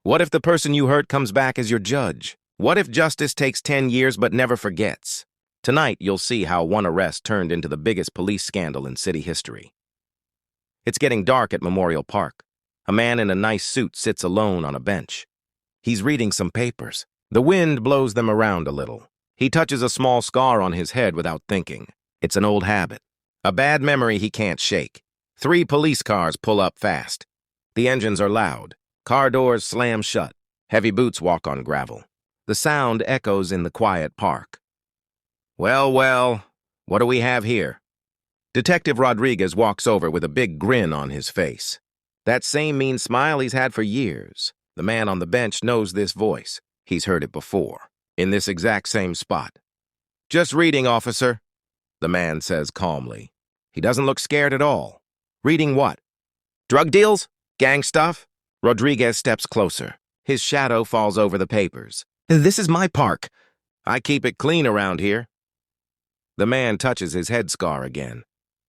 What if the person you hurt comes back as your judge? What if justice takes 10 years but never forgets? Tonight, you'll see how one arrest turned into the biggest police scandal in city history. It's getting dark at Memorial Park. A man in a nice suit sits alone on a bench. He's reading some papers. The wind blows them around a little. He touches a small scar on his head without thinking. It's an old habit. A bad memory he can't shake. 3 police cars pull up fast. The engines are loud. Car doors slam shut. Heavy boots walk on gravel. The sound echoes in the quiet park. Well, what do we have here? Detective Rodriguez walks over with a big grin on his face. That same mean smile he's had for years. The man on the bench knows this voice. He's heard it before, in this exact same spot. Just reading, officer, the man says calmly. He doesn't look scared at all. Reading what? Drug deals? Gang stuff? Rodriguez steps closer. His shadow falls over the papers. This is my park. I keep it clean around here. The man touches his head scar again.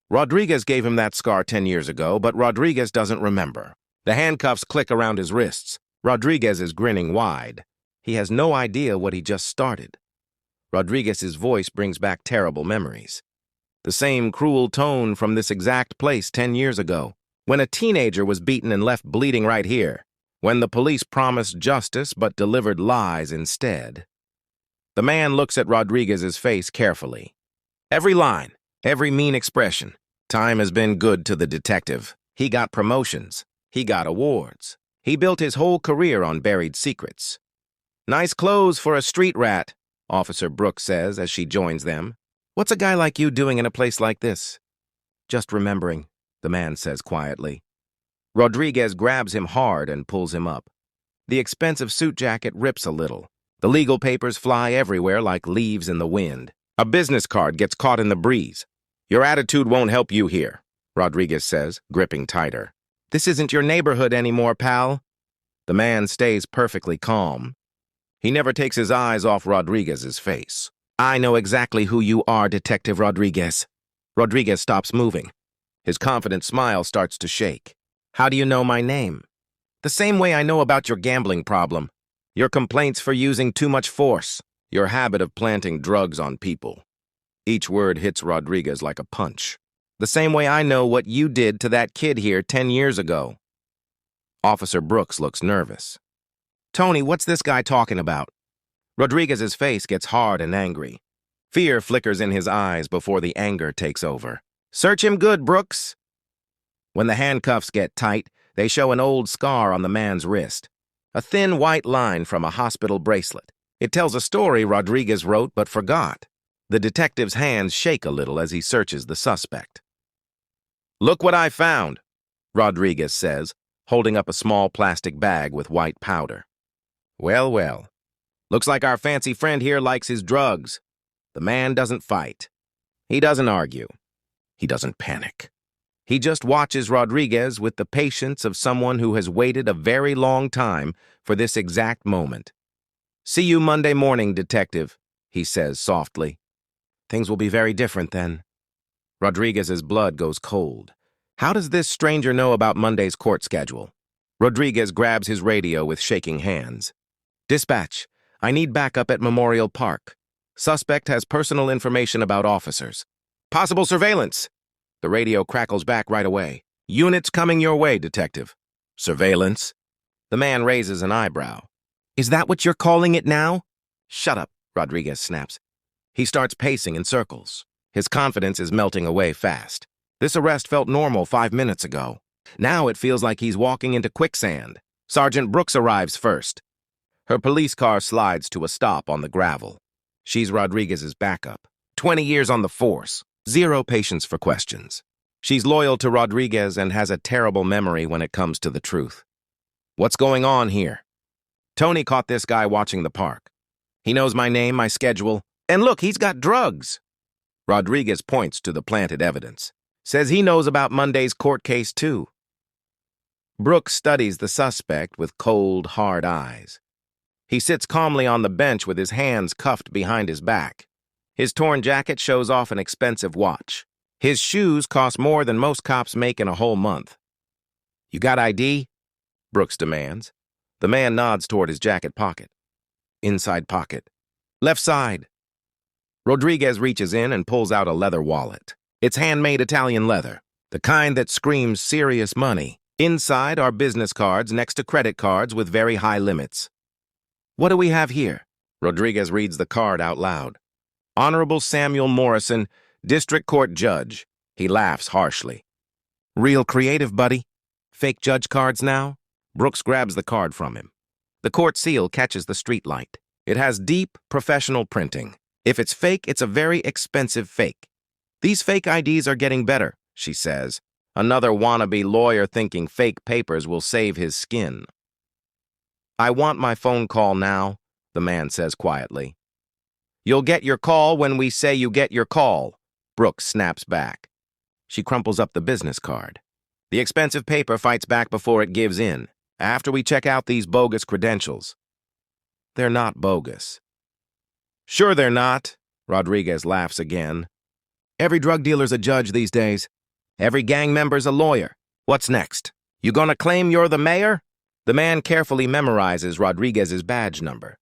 Rodriguez gave him that scar 10 years ago, but Rodriguez doesn't remember. The handcuffs click around his wrists. Rodriguez is grinning wide. He has no idea what he just started. Rodriguez's voice brings back terrible memories. The same cruel tone from this exact place 10 years ago, when a teenager was beaten and left bleeding right here, when the police promised justice but delivered lies instead. The man looks at Rodriguez's face carefully. Every line, every mean expression. Time has been good to the detective. He got promotions. He got awards. He built his whole career on buried secrets. Nice clothes for a street rat, Officer Brooks says as she joins them. What's a guy like you doing in a place like this? Just remembering, the man says quietly. Rodriguez grabs him hard and pulls him up. The expensive suit jacket rips a little. The legal papers fly everywhere like leaves in the wind. A business card gets caught in the breeze. Your attitude won't help you here, Rodriguez says, gripping tighter. This isn't your neighborhood anymore, pal. The man stays perfectly calm. He never takes his eyes off Rodriguez's face. I know exactly who you are, Detective Rodriguez. Rodriguez stops moving. His confident smile starts to shake. How do you know my name? The same way I know about your gambling problem. Your complaints for using too much force. Your habit of planting drugs on people. Each word hits Rodriguez like a punch. The same way I know what you did to that kid here 10 years ago. Officer Brooks looks nervous. Tony, what's this guy talking about? Rodriguez's face gets hard and angry. Fear flickers in his eyes before the anger takes over. Search him good, Brooks. When the handcuffs get tight, they show an old scar on the man's wrist. A thin white line from a hospital bracelet. It tells a story Rodriguez wrote but forgot. The detective's hands shake a little as he searches the suspect. Look what I found, Rodriguez says, holding up a small plastic bag with white powder. Well. Looks like our fancy friend here likes his drugs. The man doesn't fight. He doesn't argue. He doesn't panic. He just watches Rodriguez with the patience of someone who has waited a very long time for this exact moment. See you Monday morning, detective, he says softly. Things will be very different then. Rodriguez's blood goes cold. How does this stranger know about Monday's court schedule? Rodriguez grabs his radio with shaking hands. Dispatch, I need backup at Memorial Park. Suspect has personal information about officers. Possible surveillance. The radio crackles back right away. Units coming your way, detective. Surveillance? The man raises an eyebrow. Is that what you're calling it now? Shut up, Rodriguez snaps. He starts pacing in circles. His confidence is melting away fast. This arrest felt normal 5 minutes ago. Now it feels like he's walking into quicksand. Sergeant Brooks arrives first. Her police car slides to a stop on the gravel. She's Rodriguez's backup. 20 years on the force. Zero patience for questions. She's loyal to Rodriguez and has a terrible memory when it comes to the truth. What's going on here? Tony caught this guy watching the park. He knows my name, my schedule, and look, he's got drugs. Rodriguez points to the planted evidence. Says he knows about Monday's court case too. Brooks studies the suspect with cold, hard eyes. He sits calmly on the bench with his hands cuffed behind his back. His torn jacket shows off an expensive watch. His shoes cost more than most cops make in a whole month. You got ID? Brooks demands. The man nods toward his jacket pocket. Inside pocket. Left side. Rodriguez reaches in and pulls out a leather wallet. It's handmade Italian leather, the kind that screams serious money. Inside are business cards next to credit cards with very high limits. What do we have here? Rodriguez reads the card out loud. Honorable Samuel Morrison, District Court Judge. He laughs harshly. Real creative, buddy. Fake judge cards now? Brooks grabs the card from him. The court seal catches the street light. It has deep, professional printing. If it's fake, it's a very expensive fake. These fake IDs are getting better, she says. Another wannabe lawyer thinking fake papers will save his skin. I want my phone call now, the man says quietly. You'll get your call when we say you get your call, Brooks snaps back. She crumples up the business card. The expensive paper fights back before it gives in. After we check out these bogus credentials. They're not bogus. Sure they're not, Rodriguez laughs again. Every drug dealer's a judge these days. Every gang member's a lawyer. What's next? You gonna claim you're the mayor? The man carefully memorizes Rodriguez's badge number.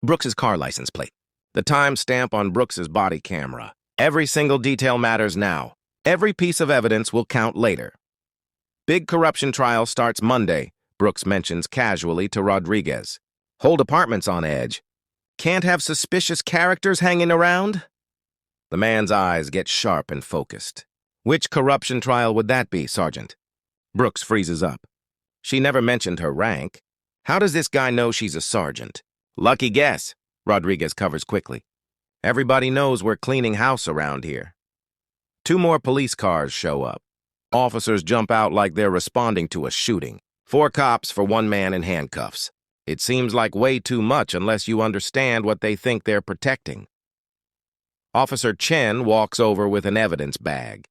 Brooks's car license plate. The time stamp on Brooks's body camera. Every single detail matters now. Every piece of evidence will count later. Big corruption trial starts Monday, Brooks mentions casually to Rodriguez. Whole department's on edge. Can't have suspicious characters hanging around? The man's eyes get sharp and focused. Which corruption trial would that be, Sergeant? Brooks freezes up. She never mentioned her rank. How does this guy know she's a sergeant? Lucky guess, Rodriguez covers quickly. Everybody knows we're cleaning house around here. 2 more police cars show up. Officers jump out like they're responding to a shooting. 4 cops for 1 man in handcuffs. It seems like way too much unless you understand what they think they're protecting. Officer Chen walks over with an evidence bag.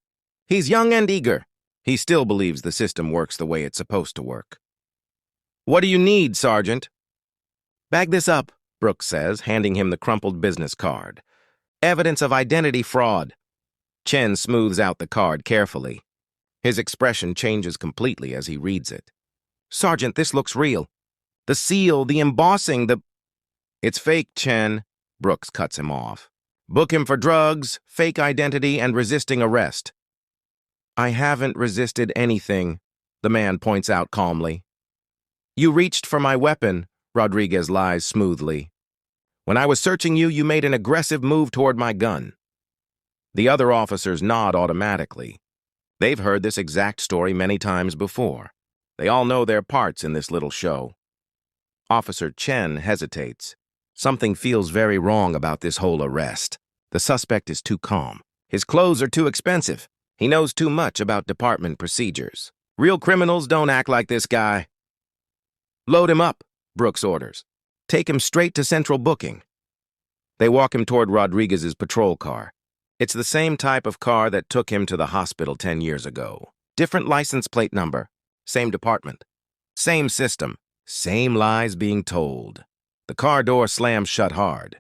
He's young and eager. He still believes the system works the way it's supposed to work. What do you need, Sergeant? Bag this up, Brooks says, handing him the crumpled business card. Evidence of identity fraud. Chen smooths out the card carefully. His expression changes completely as he reads it. Sergeant, this looks real. The seal, the embossing, It's fake, Chen, Brooks cuts him off. Book him for drugs, fake identity, and resisting arrest. I haven't resisted anything, the man points out calmly. You reached for my weapon, Rodriguez lies smoothly. When I was searching you, you made an aggressive move toward my gun. The other officers nod automatically. They've heard this exact story many times before. They all know their parts in this little show. Officer Chen hesitates. Something feels very wrong about this whole arrest. The suspect is too calm. His clothes are too expensive. He knows too much about department procedures. Real criminals don't act like this guy. Load him up, Brooks orders. Take him straight to central booking. They walk him toward Rodriguez's patrol car. It's the same type of car that took him to the hospital 10 years ago. Different license plate number. Same department. Same system. Same lies being told. The car door slams shut hard.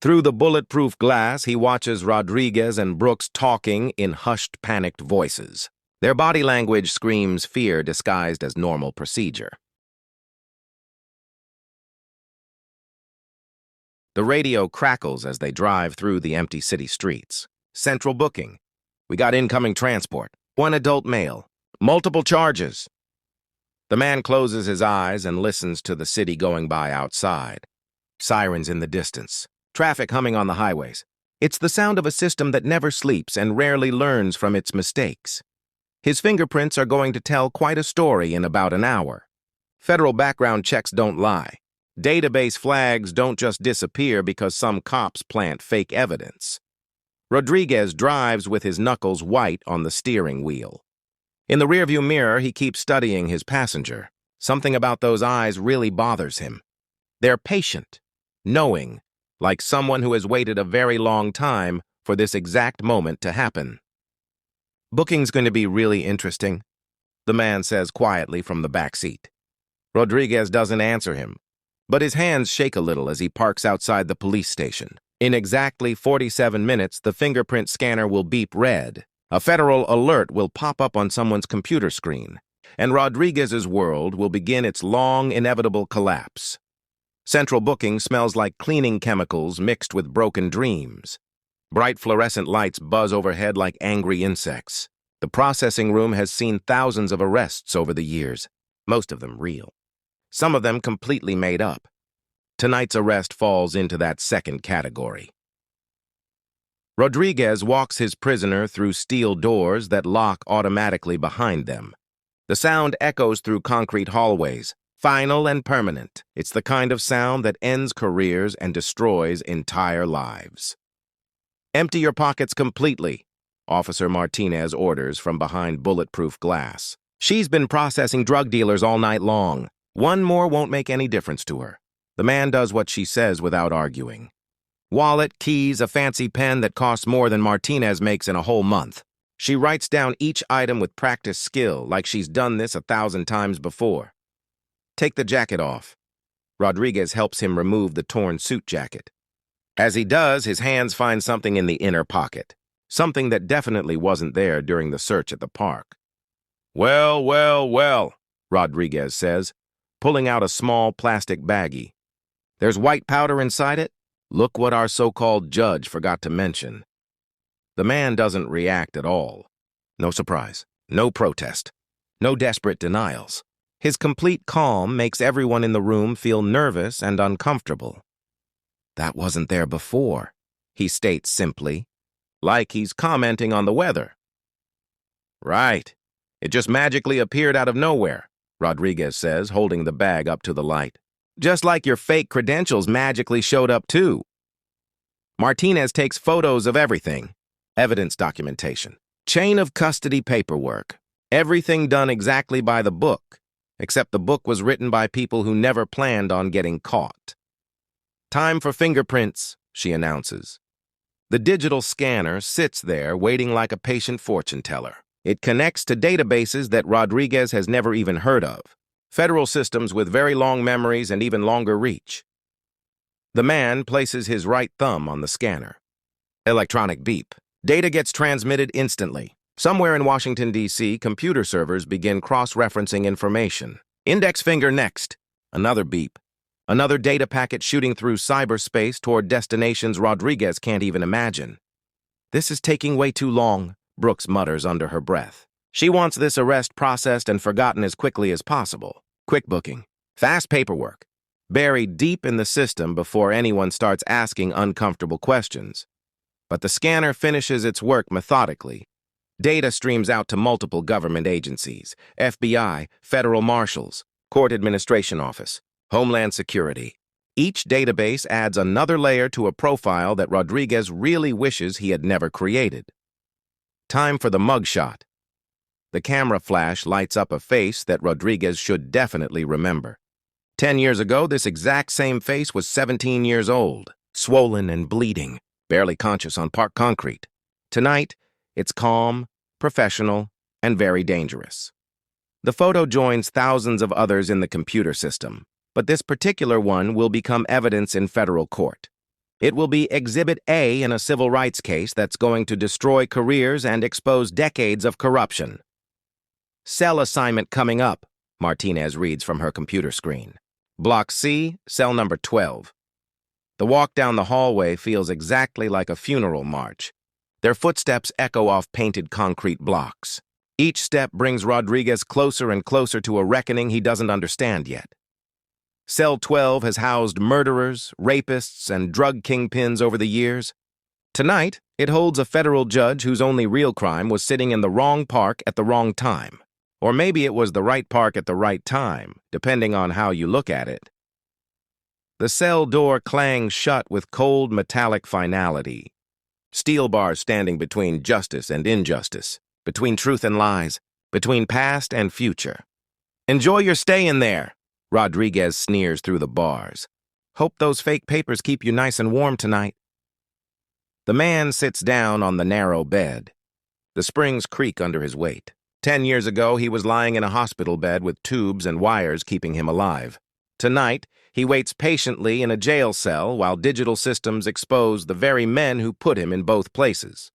Through the bulletproof glass, he watches Rodriguez and Brooks talking in hushed, panicked voices. Their body language screams fear disguised as normal procedure. The radio crackles as they drive through the empty city streets. Central booking. We got incoming transport. 1 adult male. Multiple charges. The man closes his eyes and listens to the city going by outside. Sirens in the distance. Traffic humming on the highways. It's the sound of a system that never sleeps and rarely learns from its mistakes. His fingerprints are going to tell quite a story in about an hour. Federal background checks don't lie. Database flags don't just disappear because some cops plant fake evidence. Rodriguez drives with his knuckles white on the steering wheel. In the rearview mirror, he keeps studying his passenger. Something about those eyes really bothers him. They're patient, knowing, like someone who has waited a very long time for this exact moment to happen. Booking's going to be really interesting, the man says quietly from the back seat. Rodriguez doesn't answer him, but his hands shake a little as he parks outside the police station. In exactly 47 minutes, the fingerprint scanner will beep red. A federal alert will pop up on someone's computer screen. And Rodriguez's world will begin its long, inevitable collapse. Central booking smells like cleaning chemicals mixed with broken dreams. Bright fluorescent lights buzz overhead like angry insects. The processing room has seen thousands of arrests over the years, most of them real. Some of them completely made up. Tonight's arrest falls into that second category. Rodriguez walks his prisoner through steel doors that lock automatically behind them. The sound echoes through concrete hallways, final and permanent. It's the kind of sound that ends careers and destroys entire lives. "Empty your pockets completely," Officer Martinez orders from behind bulletproof glass. She's been processing drug dealers all night long. One more won't make any difference to her. The man does what she says without arguing. Wallet, keys, a fancy pen that costs more than Martinez makes in a whole month. She writes down each item with practiced skill, like she's done this 1,000 times before. "Take the jacket off." Rodriguez helps him remove the torn suit jacket. As he does, his hands find something in the inner pocket, something that definitely wasn't there during the search at the park. "Well, well, well," Rodriguez says, pulling out a small plastic baggie. "There's white powder inside it? Look what our so-called judge forgot to mention." The man doesn't react at all. No surprise, no protest, no desperate denials. His complete calm makes everyone in the room feel nervous and uncomfortable. "That wasn't there before," he states simply, like he's commenting on the weather. "Right. It just magically appeared out of nowhere," Rodriguez says, holding the bag up to the light. "Just like your fake credentials magically showed up too." Martinez takes photos of everything. Evidence documentation. Chain of custody paperwork. Everything done exactly by the book, except the book was written by people who never planned on getting caught. "Time for fingerprints," she announces. The digital scanner sits there waiting like a patient fortune teller. It connects to databases that Rodriguez has never even heard of. Federal systems with very long memories and even longer reach. The man places his right thumb on the scanner. Electronic beep. Data gets transmitted instantly. Somewhere in Washington, D.C., computer servers begin cross-referencing information. Index finger next. Another beep. Another data packet shooting through cyberspace toward destinations Rodriguez can't even imagine. "This is taking way too long," Brooks mutters under her breath. She wants this arrest processed and forgotten as quickly as possible. Quick booking. Fast paperwork. Buried deep in the system before anyone starts asking uncomfortable questions. But the scanner finishes its work methodically. Data streams out to multiple government agencies: FBI, federal marshals, court administration office, Homeland Security. Each database adds another layer to a profile that Rodriguez really wishes he had never created. Time for the mugshot. The camera flash lights up a face that Rodriguez should definitely remember. 10 years ago, this exact same face was 17 years old, swollen and bleeding, barely conscious on park concrete. Tonight, it's calm, professional, and very dangerous. The photo joins thousands of others in the computer system, but this particular one will become evidence in federal court. It will be Exhibit A in a civil rights case that's going to destroy careers and expose decades of corruption. "Cell assignment coming up," Martinez reads from her computer screen. "Block C, cell number 12. The walk down the hallway feels exactly like a funeral march. Their footsteps echo off painted concrete blocks. Each step brings Rodriguez closer and closer to a reckoning he doesn't understand yet. Cell 12 has housed murderers, rapists, and drug kingpins over the years. Tonight, it holds a federal judge whose only real crime was sitting in the wrong park at the wrong time. Or maybe it was the right park at the right time, depending on how you look at it. The cell door clangs shut with cold metallic finality. Steel bars standing between justice and injustice, between truth and lies, between past and future. "Enjoy your stay in there," Rodriguez sneers through the bars. "Hope those fake papers keep you nice and warm tonight." The man sits down on the narrow bed. The springs creak under his weight. 10 years ago, he was lying in a hospital bed with tubes and wires keeping him alive. Tonight, he waits patiently in a jail cell while digital systems expose the very men who put him in both places.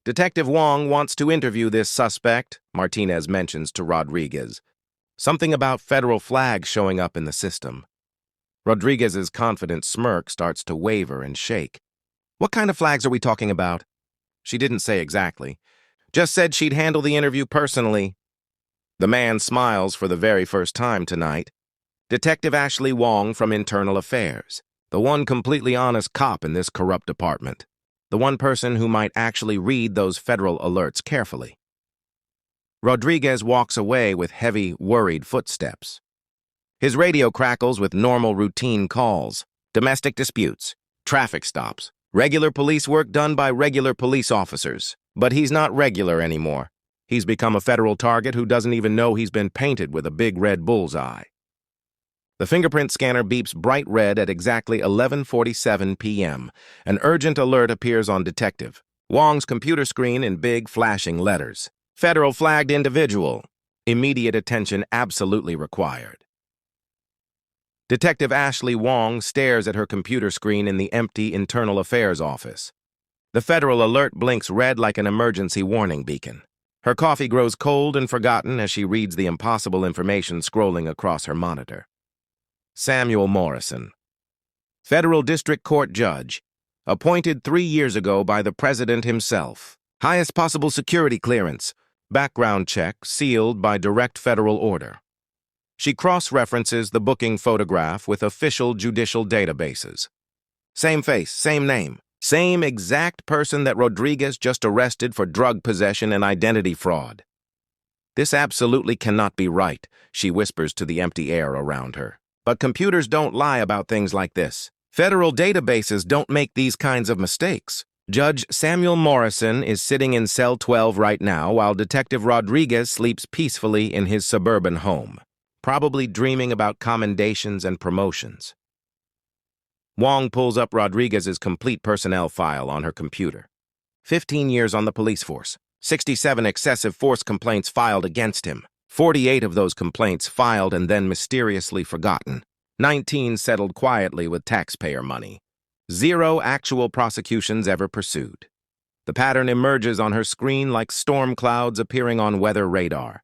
Detective Wong wants to interview this suspect, Martinez mentions to Rodriguez. Something about federal flags showing up in the system. Rodriguez's confident smirk starts to waver and shake. What kind of flags are we talking about? She didn't say exactly. Just said she'd handle the interview personally. The man smiles for the very first time tonight. Detective Ashley Wong from Internal Affairs, the one completely honest cop in this corrupt department. The one person who might actually read those federal alerts carefully. Rodriguez walks away with heavy, worried footsteps. His radio crackles with normal routine calls, domestic disputes, traffic stops, regular police work done by regular police officers. But he's not regular anymore. He's become a federal target who doesn't even know he's been painted with a big red bullseye. The fingerprint scanner beeps bright red at exactly 11:47 p.m. An urgent alert appears on Detective Wong's computer screen in big, flashing letters. Federal flagged individual. Immediate attention absolutely required. Detective Ashley Wong stares at her computer screen in the empty Internal Affairs office. The federal alert blinks red like an emergency warning beacon. Her coffee grows cold and forgotten as she reads the impossible information scrolling across her monitor. Samuel Morrison, Federal District Court Judge, appointed 3 years ago by the President himself. Highest possible security clearance, background check sealed by direct federal order. She cross-references the booking photograph with official judicial databases. Same face, same name, same exact person that Rodriguez just arrested for drug possession and identity fraud. This absolutely cannot be right, she whispers to the empty air around her. But computers don't lie about things like this. Federal databases don't make these kinds of mistakes. Judge Samuel Morrison is sitting in cell 12 right now while Detective Rodriguez sleeps peacefully in his suburban home, probably dreaming about commendations and promotions. Wong pulls up Rodriguez's complete personnel file on her computer. 15 years on the police force, 67 excessive force complaints filed against him. 48 of those complaints filed and then mysteriously forgotten. 19 settled quietly with taxpayer money. 0 actual prosecutions ever pursued. The pattern emerges on her screen like storm clouds appearing on weather radar.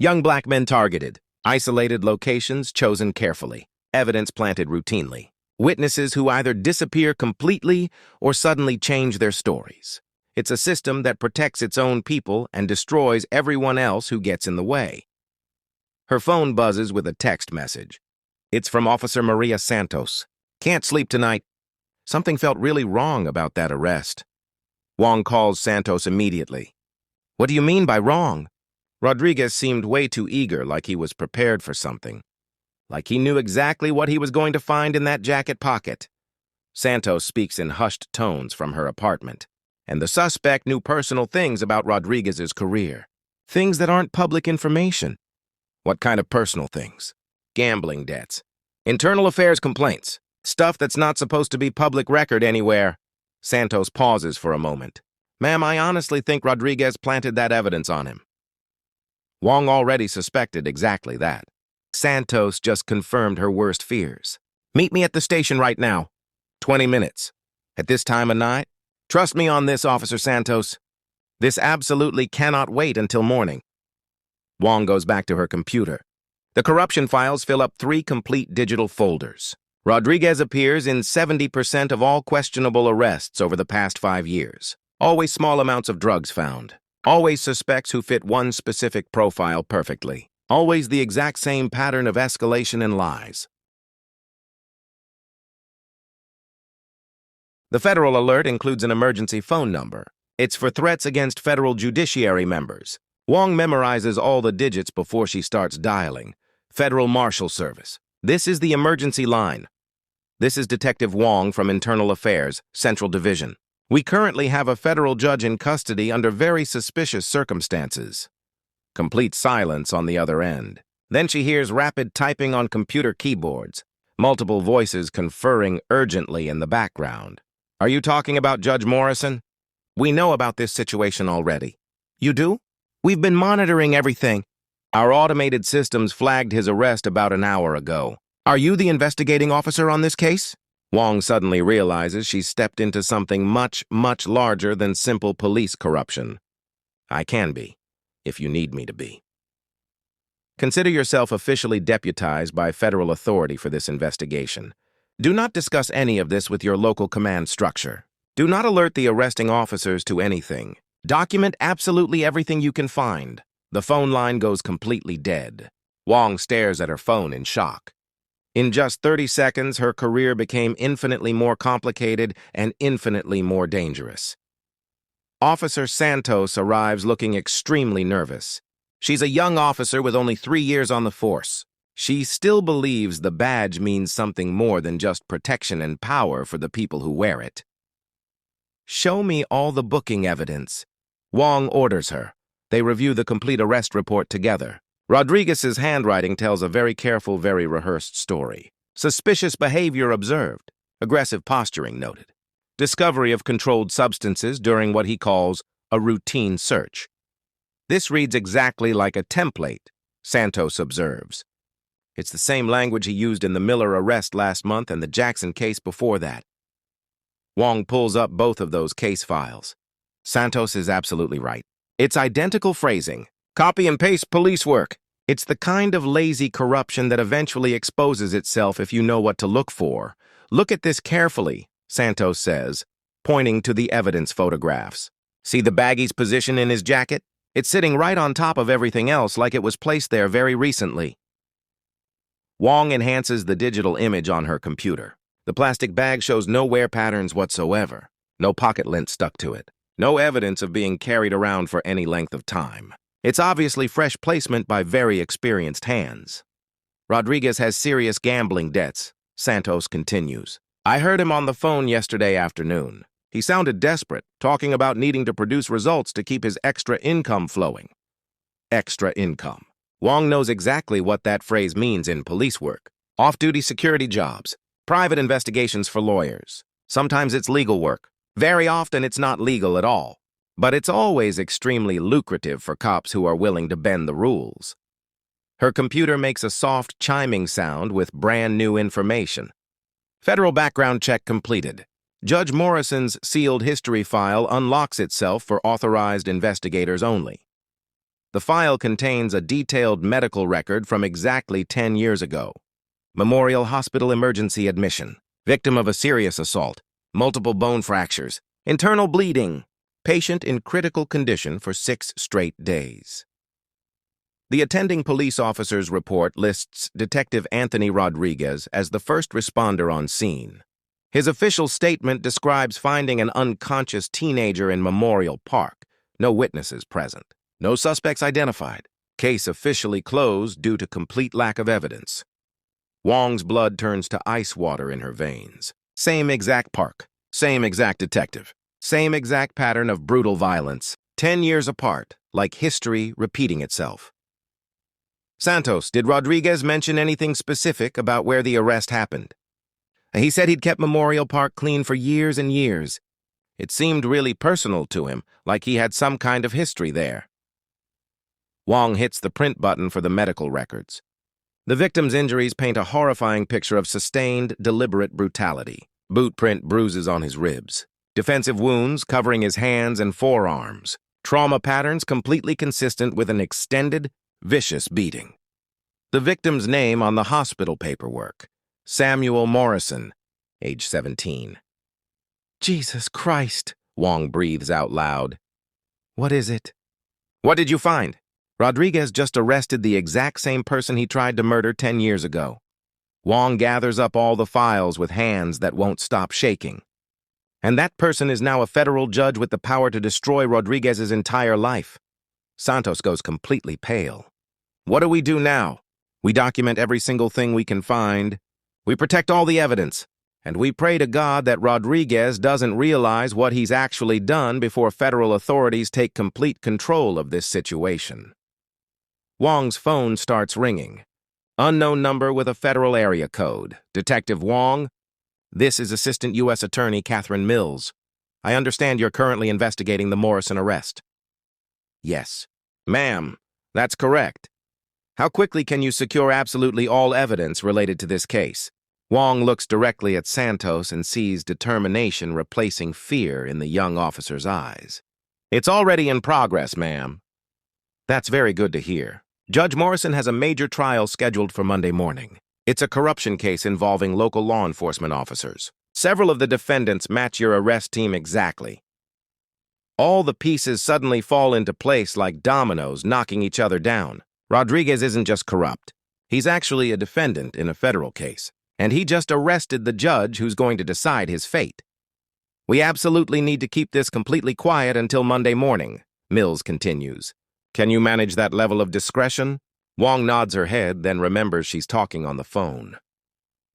Young black men targeted. Isolated locations chosen carefully. Evidence planted routinely. Witnesses who either disappear completely or suddenly change their stories. It's a system that protects its own people and destroys everyone else who gets in the way. Her phone buzzes with a text message. It's from Officer Maria Santos. Can't sleep tonight. Something felt really wrong about that arrest. Wong calls Santos immediately. What do you mean by wrong? Rodriguez seemed way too eager, like he was prepared for something. Like he knew exactly what he was going to find in that jacket pocket. Santos speaks in hushed tones from her apartment. And the suspect knew personal things about Rodriguez's career. Things that aren't public information. What kind of personal things? Gambling debts. Internal affairs complaints. Stuff that's not supposed to be public record anywhere. Santos pauses for a moment. Ma'am, I honestly think Rodriguez planted that evidence on him. Wong already suspected exactly that. Santos just confirmed her worst fears. Meet me at the station right now. 20 minutes. At this time of night? Trust me on this, Officer Santos. This absolutely cannot wait until morning. Wong goes back to her computer. The corruption files fill up 3 complete digital folders. Rodriguez appears in 70% of all questionable arrests over the past 5 years. Always small amounts of drugs found. Always suspects who fit one specific profile perfectly. Always the exact same pattern of escalation and lies. The federal alert includes an emergency phone number. It's for threats against federal judiciary members. Wong memorizes all the digits before she starts dialing. Federal Marshal Service. This is the emergency line. This is Detective Wong from Internal Affairs, Central Division. We currently have a federal judge in custody under very suspicious circumstances. Complete silence on the other end. Then she hears rapid typing on computer keyboards, multiple voices conferring urgently in the background. Are you talking about Judge Morrison? We know about this situation already. You do? We've been monitoring everything. Our automated systems flagged his arrest about an hour ago. Are you the investigating officer on this case? Wong suddenly realizes she's stepped into something much, much larger than simple police corruption. I can be, if you need me to be. Consider yourself officially deputized by federal authority for this investigation. Do not discuss any of this with your local command structure. Do not alert the arresting officers to anything. Document absolutely everything you can find. The phone line goes completely dead. Wong stares at her phone in shock. In just 30 seconds, her career became infinitely more complicated and infinitely more dangerous. Officer Santos arrives looking extremely nervous. She's a young officer with only 3 years on the force. She still believes the badge means something more than just protection and power for the people who wear it. Show me all the booking evidence. Wong orders her. They review the complete arrest report together. Rodriguez's handwriting tells a very careful, very rehearsed story. Suspicious behavior observed. Aggressive posturing noted. Discovery of controlled substances during what he calls a routine search. This reads exactly like a template, Santos observes. It's the same language he used in the Miller arrest last month and the Jackson case before that. Wong pulls up both of those case files. Santos is absolutely right. It's identical phrasing. Copy and paste police work. It's the kind of lazy corruption that eventually exposes itself if you know what to look for. Look at this carefully, Santos says, pointing to the evidence photographs. See the baggie's position in his jacket? It's sitting right on top of everything else like it was placed there very recently. Wong enhances the digital image on her computer. The plastic bag shows no wear patterns whatsoever. No pocket lint stuck to it. No evidence of being carried around for any length of time. It's obviously fresh placement by very experienced hands. Rodriguez has serious gambling debts, Santos continues. I heard him on the phone yesterday afternoon. He sounded desperate, talking about needing to produce results to keep his extra income flowing. Extra income. Wong knows exactly what that phrase means in police work. Off-duty security jobs, private investigations for lawyers. Sometimes it's legal work. Very often it's not legal at all. But it's always extremely lucrative for cops who are willing to bend the rules. Her computer makes a soft chiming sound with brand new information. Federal background check completed. Judge Morrison's sealed history file unlocks itself for authorized investigators only. The file contains a detailed medical record from exactly 10 years ago. Memorial Hospital emergency admission. Victim of a serious assault. Multiple bone fractures. Internal bleeding. Patient in critical condition for 6 straight days. The attending police officer's report lists Detective Anthony Rodriguez as the first responder on scene. His official statement describes finding an unconscious teenager in Memorial Park. No witnesses present. No suspects identified. Case officially closed due to complete lack of evidence. Wong's blood turns to ice water in her veins. Same exact park. Same exact detective. Same exact pattern of brutal violence. 10 years apart, like history repeating itself. Santos, did Rodriguez mention anything specific about where the arrest happened? He said he'd kept Memorial Park clean for years and years. It seemed really personal to him, like he had some kind of history there. Wong hits the print button for the medical records. The victim's injuries paint a horrifying picture of sustained, deliberate brutality. Boot print bruises on his ribs. Defensive wounds covering his hands and forearms. Trauma patterns completely consistent with an extended, vicious beating. The victim's name on the hospital paperwork. Samuel Morrison, age 17. Jesus Christ, Wong breathes out loud. What is it? What did you find? Rodriguez just arrested the exact same person he tried to murder 10 years ago. Wong gathers up all the files with hands that won't stop shaking. And that person is now a federal judge with the power to destroy Rodriguez's entire life. Santos goes completely pale. What do we do now? We document every single thing we can find. We protect all the evidence. And we pray to God that Rodriguez doesn't realize what he's actually done before federal authorities take complete control of this situation. Wong's phone starts ringing. Unknown number with a federal area code. Detective Wong? This is Assistant U.S. Attorney Catherine Mills. I understand you're currently investigating the Morrison arrest. Yes. Ma'am, that's correct. How quickly can you secure absolutely all evidence related to this case? Wong looks directly at Santos and sees determination replacing fear in the young officer's eyes. "It's already in progress, ma'am." "That's very good to hear. Judge Morrison has a major trial scheduled for Monday morning. It's a corruption case involving local law enforcement officers. Several of the defendants match your arrest team exactly. All the pieces suddenly fall into place like dominoes, knocking each other down. Rodriguez isn't just corrupt. He's actually a defendant in a federal case, and he just arrested the judge who's going to decide his fate. We absolutely need to keep this completely quiet until Monday morning," Mills continues. "Can you manage that level of discretion?" Wong nods her head, then remembers she's talking on the phone.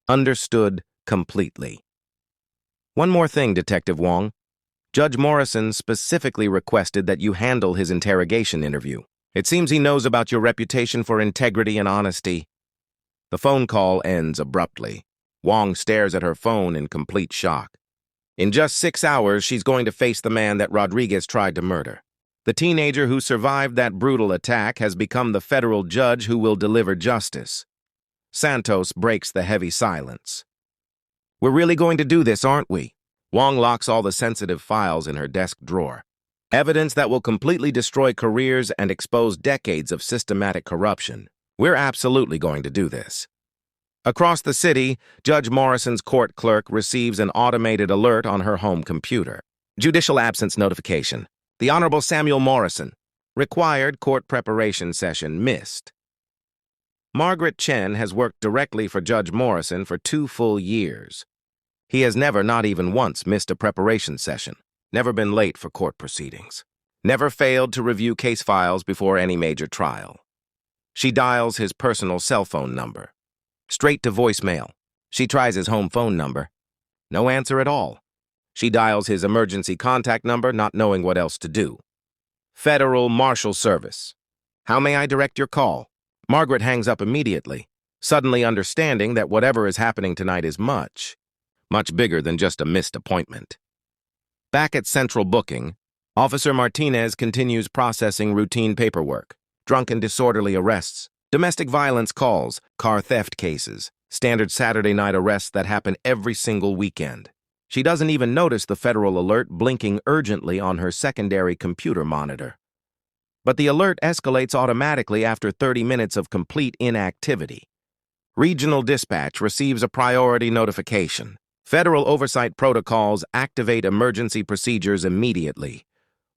"Understood completely." "One more thing, Detective Wong. Judge Morrison specifically requested that you handle his interrogation interview. It seems he knows about your reputation for integrity and honesty." The phone call ends abruptly. Wong stares at her phone in complete shock. In just 6 hours, she's going to face the man that Rodriguez tried to murder. The teenager who survived that brutal attack has become the federal judge who will deliver justice. Santos breaks the heavy silence. "We're really going to do this, aren't we?" Wong locks all the sensitive files in her desk drawer. "Evidence that will completely destroy careers and expose decades of systematic corruption. We're absolutely going to do this." Across the city, Judge Morrison's court clerk receives an automated alert on her home computer. "Judicial absence notification. The Honorable Samuel Morrison. Required court preparation session missed." Margaret Chen has worked directly for Judge Morrison for 2 full years. He has never, not even once, missed a preparation session, never been late for court proceedings, never failed to review case files before any major trial. She dials his personal cell phone number. Straight to voicemail. She tries his home phone number. No answer at all. She dials his emergency contact number, not knowing what else to do. "Federal Marshal Service. How may I direct your call?" Margaret hangs up immediately, suddenly understanding that whatever is happening tonight is much bigger than just a missed appointment. Back at Central Booking, Officer Martinez continues processing routine paperwork, drunk and disorderly arrests, domestic violence calls, car theft cases, standard Saturday night arrests that happen every single weekend. She doesn't even notice the federal alert blinking urgently on her secondary computer monitor. But the alert escalates automatically after 30 minutes of complete inactivity. Regional Dispatch receives a priority notification. Federal oversight protocols activate emergency procedures immediately.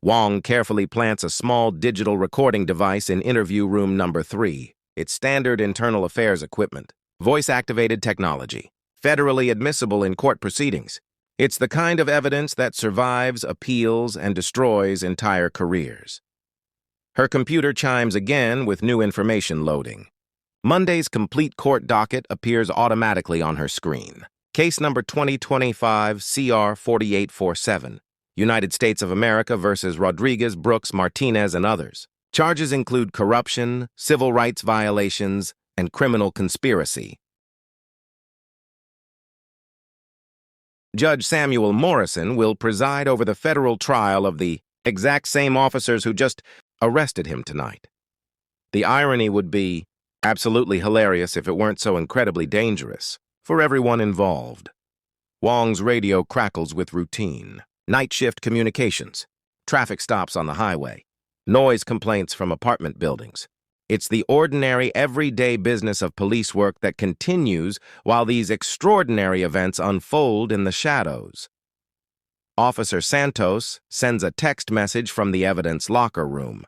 Wong carefully plants a small digital recording device in interview room number 3. It's standard internal affairs equipment, voice-activated technology, federally admissible in court proceedings. It's the kind of evidence that survives, appeals, and destroys entire careers. Her computer chimes again with new information loading. Monday's complete court docket appears automatically on her screen. Case number 2025 CR 4847, United States of America versus Rodriguez, Brooks, Martinez, and others. Charges include corruption, civil rights violations, and criminal conspiracy. Judge Samuel Morrison will preside over the federal trial of the exact same officers who just arrested him tonight. The irony would be absolutely hilarious if it weren't so incredibly dangerous for everyone involved. Wong's radio crackles with routine. Night shift communications, traffic stops on the highway, noise complaints from apartment buildings. It's the ordinary, everyday business of police work that continues while these extraordinary events unfold in the shadows. Officer Santos sends a text message from the evidence locker room.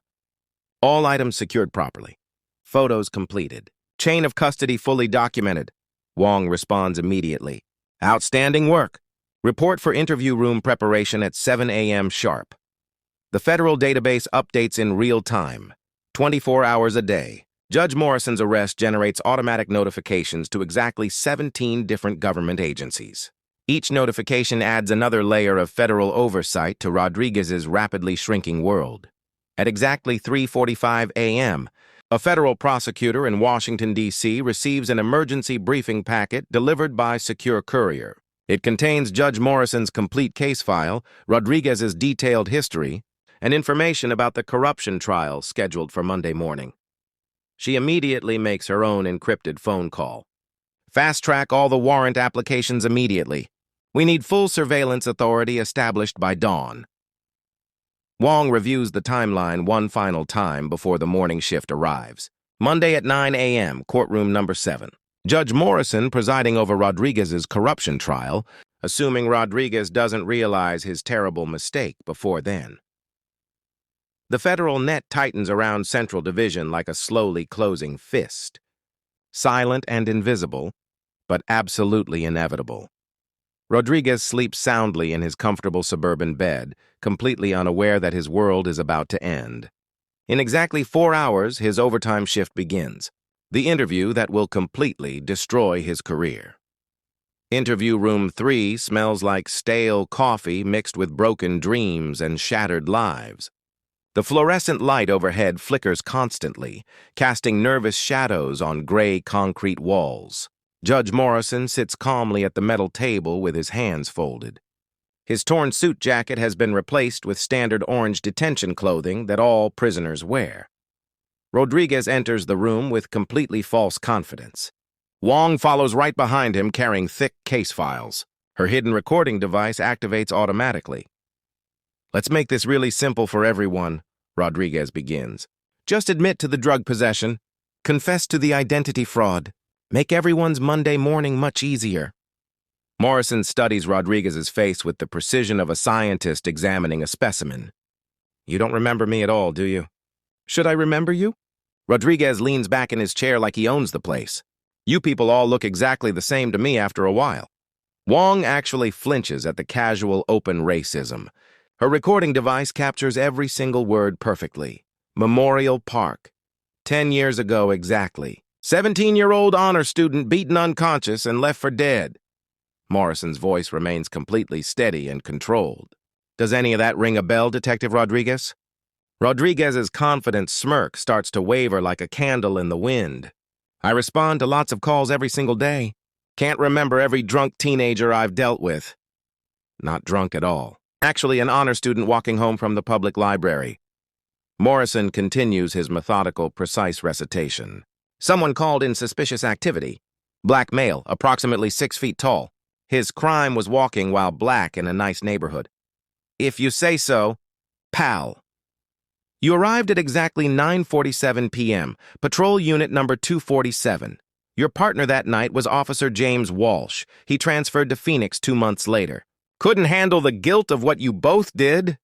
All items secured properly. Photos completed. Chain of custody fully documented. Wong responds immediately. Outstanding work. Report for interview room preparation at 7 a.m. sharp. The federal database updates in real time, 24 hours a day. Judge Morrison's arrest generates automatic notifications to exactly 17 different government agencies. Each notification adds another layer of federal oversight to Rodriguez's rapidly shrinking world. At exactly 3:45 a.m., a federal prosecutor in Washington, D.C. receives an emergency briefing packet delivered by secure courier. It contains Judge Morrison's complete case file, Rodriguez's detailed history, and information about the corruption trial scheduled for Monday morning. She immediately makes her own encrypted phone call. Fast-track all the warrant applications immediately. We need full surveillance authority established by dawn. Wong reviews the timeline one final time before the morning shift arrives. Monday at 9 a.m., courtroom number 7. Judge Morrison presiding over Rodriguez's corruption trial, assuming Rodriguez doesn't realize his terrible mistake before then. The federal net tightens around Central Division like a slowly closing fist. Silent and invisible, but absolutely inevitable. Rodriguez sleeps soundly in his comfortable suburban bed, completely unaware that his world is about to end. In exactly 4 hours, his overtime shift begins, the interview that will completely destroy his career. Interview room 3 smells like stale coffee mixed with broken dreams and shattered lives. The fluorescent light overhead flickers constantly, casting nervous shadows on gray concrete walls. Judge Morrison sits calmly at the metal table with his hands folded. His torn suit jacket has been replaced with standard orange detention clothing that all prisoners wear. Rodriguez enters the room with completely false confidence. Wong follows right behind him carrying thick case files. Her hidden recording device activates automatically. "Let's make this really simple for everyone," Rodriguez begins. "Just admit to the drug possession. Confess to the identity fraud. Make everyone's Monday morning much easier." Morrison studies Rodriguez's face with the precision of a scientist examining a specimen. "You don't remember me at all, do you?" "Should I remember you?" Rodriguez leans back in his chair like he owns the place. "You people all look exactly the same to me after a while." Wong actually flinches at the casual, open racism. Her recording device captures every single word perfectly. Memorial Park. 10 years ago exactly. 17-year-old honor student beaten unconscious and left for dead. Morrison's voice remains completely steady and controlled. "Does any of that ring a bell, Detective Rodriguez?" Rodriguez's confident smirk starts to waver like a candle in the wind. "I respond to lots of calls every single day. Can't remember every drunk teenager I've dealt with." Not drunk at all. Actually, an honor student walking home from the public library. Morrison continues his methodical, precise recitation. "Someone called in suspicious activity. Black male, approximately 6 feet tall. His crime was walking while black in a nice neighborhood. If you say so, pal." You arrived at exactly 9:47 p.m., patrol unit number 247. Your partner that night was Officer James Walsh. He transferred to Phoenix 2 months later. "Couldn't handle the guilt of what you both did?"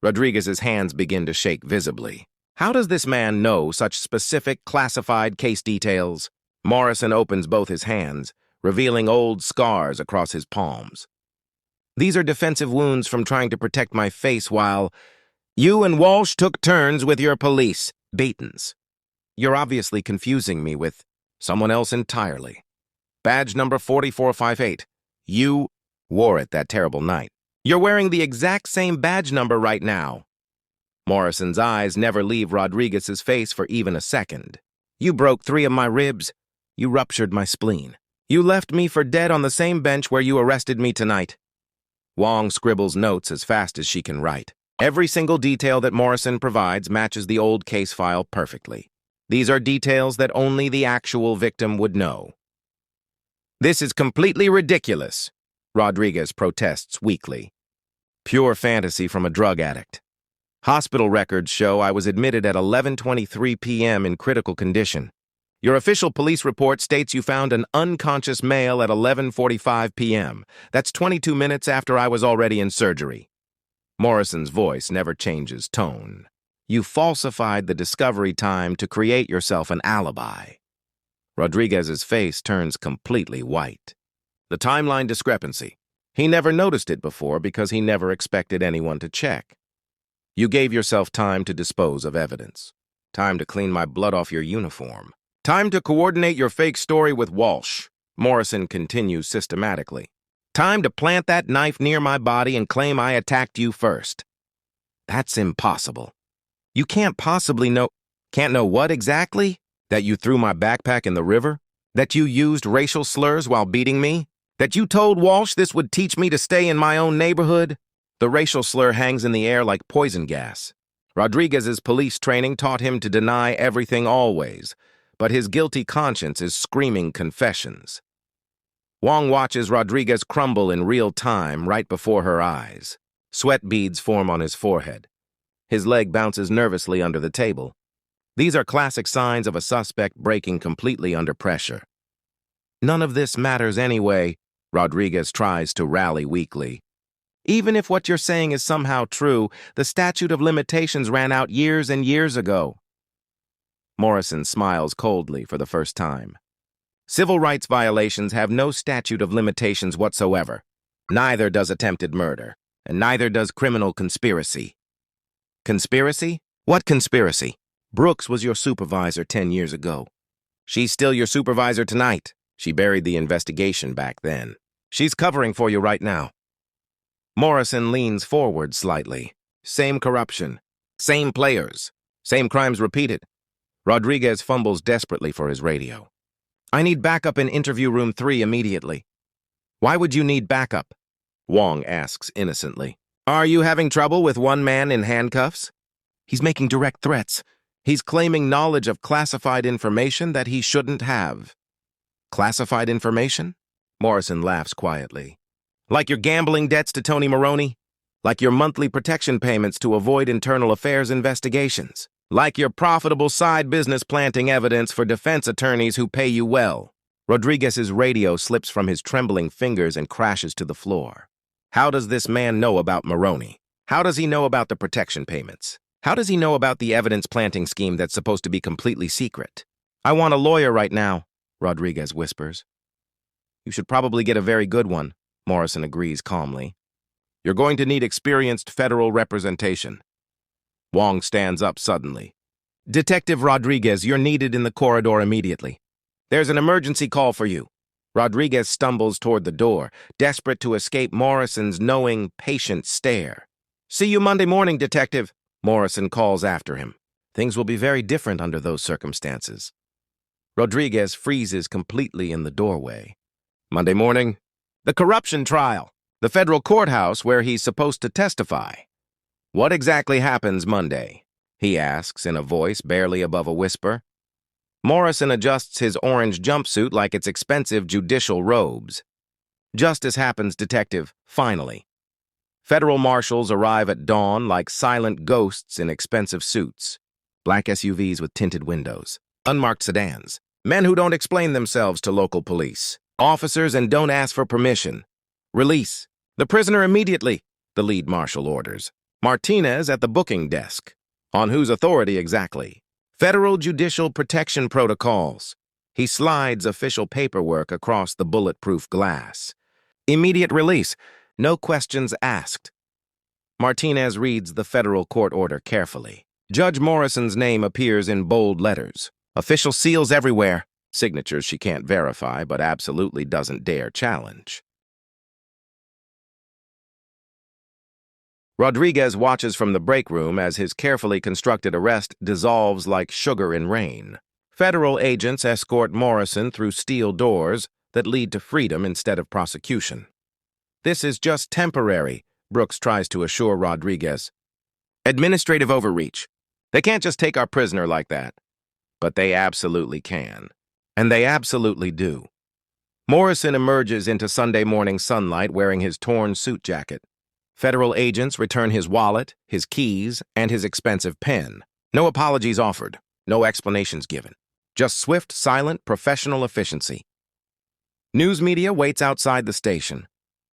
Rodriguez's hands begin to shake visibly. How does this man know such specific, classified case details? Morrison opens both his hands, revealing old scars across his palms. "These are defensive wounds from trying to protect my face while you and Walsh took turns with your police beatings. You're obviously confusing me with someone else entirely. Badge number 4458. You wore it that terrible night. You're wearing the exact same badge number right now." Morrison's eyes never leave Rodriguez's face for even a second. "You broke 3 of my ribs. You ruptured my spleen. You left me for dead on the same bench where you arrested me tonight." Wong scribbles notes as fast as she can write. Every single detail that Morrison provides matches the old case file perfectly. These are details that only the actual victim would know. "This is completely ridiculous," Rodriguez protests weakly. "Pure fantasy from a drug addict. Hospital records show I was admitted at 11:23 p.m. in critical condition. Your official police report states you found an unconscious male at 11:45 p.m. That's 22 minutes after I was already in surgery." Morrison's voice never changes tone. "You falsified the discovery time to create yourself an alibi." Rodriguez's face turns completely white. The timeline discrepancy. He never noticed it before because he never expected anyone to check. "You gave yourself time to dispose of evidence. Time to clean my blood off your uniform. Time to coordinate your fake story with Walsh," Morrison continues systematically. "Time to plant that knife near my body and claim I attacked you first." "That's impossible. You can't possibly know—" "Can't know what exactly? That you threw my backpack in the river? That you used racial slurs while beating me? That you told Walsh this would teach me to stay in my own neighborhood?" The racial slur hangs in the air like poison gas. Rodriguez's police training taught him to deny everything always, but his guilty conscience is screaming confessions. Wong watches Rodriguez crumble in real time right before her eyes. Sweat beads form on his forehead. His leg bounces nervously under the table. These are classic signs of a suspect breaking completely under pressure. None of this matters anyway, Rodriguez tries to rally weakly. Even if what you're saying is somehow true, the statute of limitations ran out years and years ago. Morrison smiles coldly for the first time. Civil rights violations have no statute of limitations whatsoever. Neither does attempted murder, and neither does criminal conspiracy. Conspiracy? What conspiracy? Brooks was your supervisor 10 years ago. She's still your supervisor tonight. She buried the investigation back then. She's covering for you right now. Morrison leans forward slightly. Same corruption. Same players. Same crimes repeated. Rodriguez fumbles desperately for his radio. I need backup in interview room 3 immediately. Why would you need backup? Wong asks innocently. Are you having trouble with one man in handcuffs? He's making direct threats. He's claiming knowledge of classified information that he shouldn't have. Classified information? Morrison laughs quietly. Like your gambling debts to Tony Maroney? Like your monthly protection payments to avoid internal affairs investigations? Like your profitable side business planting evidence for defense attorneys who pay you well? Rodriguez's radio slips from his trembling fingers and crashes to the floor. How does this man know about Maroney? How does he know about the protection payments? How does he know about the evidence planting scheme that's supposed to be completely secret? I want a lawyer right now, Rodriguez whispers. You should probably get a very good one, Morrison agrees calmly. You're going to need experienced federal representation. Wong stands up suddenly. Detective Rodriguez, you're needed in the corridor immediately. There's an emergency call for you. Rodriguez stumbles toward the door, desperate to escape Morrison's knowing, patient stare. See you Monday morning, detective, Morrison calls after him. Things will be very different under those circumstances. Rodriguez freezes completely in the doorway. Monday morning? The corruption trial. The federal courthouse where he's supposed to testify. What exactly happens Monday? He asks in a voice barely above a whisper. Morrison adjusts his orange jumpsuit like it's expensive judicial robes. Justice happens, detective, finally. Federal marshals arrive at dawn like silent ghosts in expensive suits. Black SUVs with tinted windows. Unmarked sedans. Men who don't explain themselves to local police. Officers and don't ask for permission. Release. The prisoner immediately, the lead marshal orders. Martinez at the booking desk. On whose authority exactly? Federal Judicial Protection Protocols. He slides official paperwork across the bulletproof glass. Immediate release. No questions asked. Martinez reads the federal court order carefully. Judge Morrison's name appears in bold letters. Official seals everywhere. Signatures she can't verify, but absolutely doesn't dare challenge. Rodriguez watches from the break room as his carefully constructed arrest dissolves like sugar in rain. Federal agents escort Morrison through steel doors that lead to freedom instead of prosecution. This is just temporary, Brooks tries to assure Rodriguez. Administrative overreach. They can't just take our prisoner like that. But they absolutely can. And they absolutely do. Morrison emerges into Sunday morning sunlight wearing his torn suit jacket. Federal agents return his wallet, his keys, and his expensive pen. No apologies offered, no explanations given. Just swift, silent, professional efficiency. News media waits outside the station.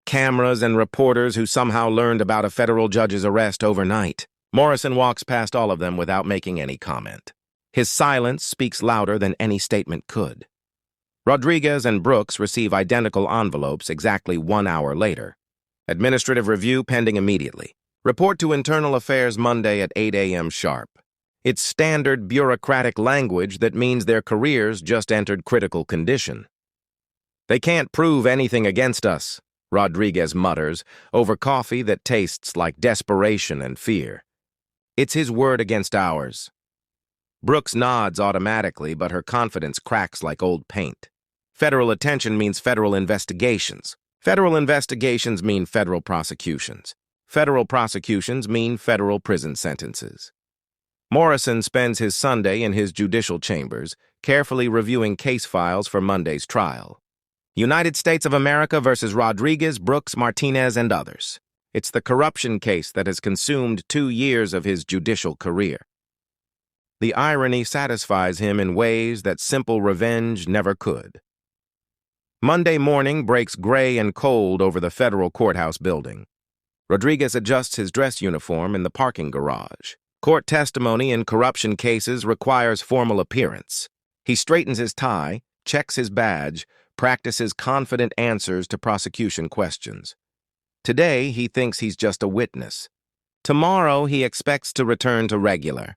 Cameras and reporters who somehow learned about a federal judge's arrest overnight. Morrison walks past all of them without making any comment. His silence speaks louder than any statement could. Rodriguez and Brooks receive identical envelopes exactly 1 hour later. Administrative review pending immediately. Report to Internal Affairs Monday at 8 a.m. sharp. It's standard bureaucratic language that means their careers just entered critical condition. They can't prove anything against us, Rodriguez mutters, over coffee that tastes like desperation and fear. It's his word against ours. Brooks nods automatically, but her confidence cracks like old paint. Federal attention means federal investigations. Federal investigations mean federal prosecutions. Federal prosecutions mean federal prison sentences. Morrison spends his Sunday in his judicial chambers, carefully reviewing case files for Monday's trial. United States of America versus Rodriguez, Brooks, Martinez, and others. It's the corruption case that has consumed 2 years of his judicial career. The irony satisfies him in ways that simple revenge never could. Monday morning breaks gray and cold over the federal courthouse building. Rodriguez adjusts his dress uniform in the parking garage. Court testimony in corruption cases requires formal appearance. He straightens his tie, checks his badge, practices confident answers to prosecution questions. Today, he thinks he's just a witness. Tomorrow, he expects to return to regular.